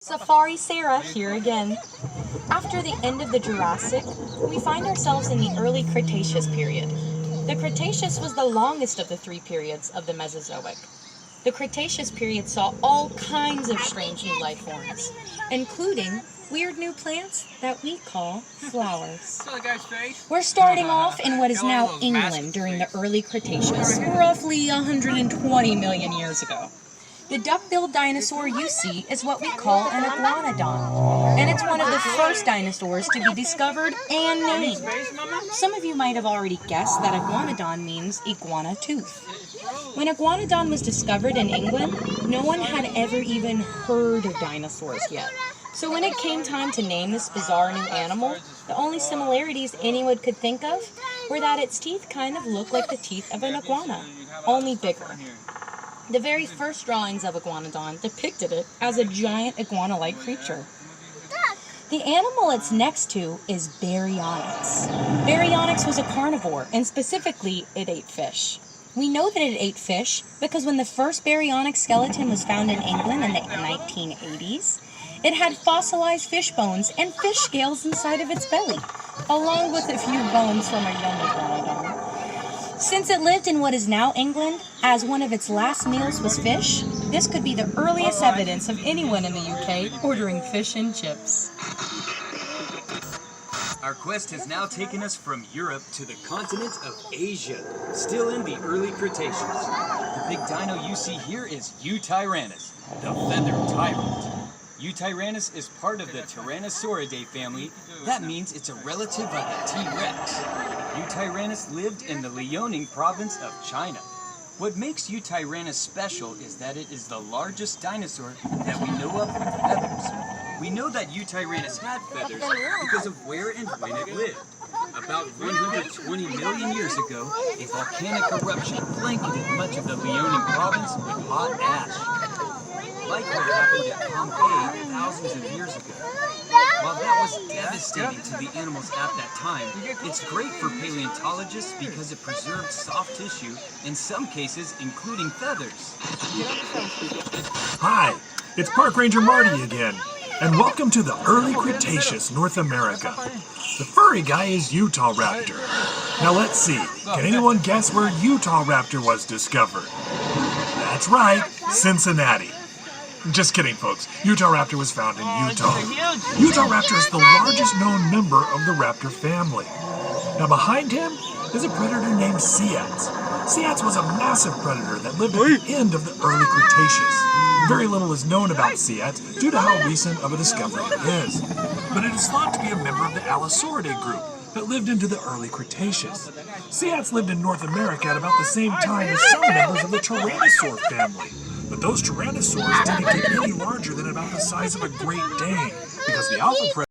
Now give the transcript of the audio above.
Safari Sarah here again. After the end of the Jurassic, we find ourselves in the early Cretaceous period. The Cretaceous was the longest of the three periods of the Mesozoic. The Cretaceous period saw all kinds of strange new life forms, including weird new plants that we call flowers. We're starting off in what is now England during the early Cretaceous, roughly 120 million years ago. The duck-billed dinosaur you see is what we call an iguanodon, and it's one of the first dinosaurs to be discovered and named. Some of you might have already guessed that iguanodon means iguana tooth. When iguanodon was discovered in England, no one had ever even heard of dinosaurs yet. So when it came time to name this bizarre new animal, the only similarities anyone could think of were that its teeth kind of looked like the teeth of an iguana, only bigger. The very first drawings of iguanodon depicted it as a giant iguana-like creature. The animal it's next to is Baryonyx. Baryonyx was a carnivore, and specifically, it ate fish. We know that it ate fish because when the first Baryonyx skeleton was found in England in the 1980s, it had fossilized fish bones and fish scales inside of its belly, along with a few bones from a young iguanodon. Since it lived in what is now England, as one of its last meals was fish, this could be the earliest evidence of anyone in the UK ordering fish and chips. Our quest has now taken us from Europe to the continent of Asia, still in the early Cretaceous. The big dino you see here is Eutyrannus, the feathered tyrant. Eutyrannus is part of the Tyrannosauridae family. That means it's a relative of the T-Rex. Eutyrannus lived in the Liaoning province of China. What makes Eutyrannus special is that it is the largest dinosaur that we know of with feathers. We know that Eutyrannus had feathers because of where and when it lived. About 120 million years ago, a volcanic eruption blanketed much of the Liaoning province with hot ash, like what happened at Pompeii thousands of years ago. While that was devastating to the animals at that time, it's great for paleontologists because it preserved soft tissue, in some cases including feathers. Hi, it's Park Ranger Marty again, and welcome to the early Cretaceous, North America. The furry guy is Utahraptor. Now let's see, can anyone guess where Utahraptor was discovered? That's right, Cincinnati. Just kidding, folks. Utahraptor was found in Utah. Utahraptor is the largest known member of the raptor family. Now behind him is a predator named Seatz. Seatz was a massive predator that lived at the end of the early Cretaceous. Very little is known about Seatz due to how recent of a discovery it is. But it is thought to be a member of the Allosauridae group that lived into the early Cretaceous. Seatz lived in North America at about the same time as some members of the Tyrannosaur family. But those Tyrannosaurs didn't get any larger than about the size of a Great Dane, because the alpha predator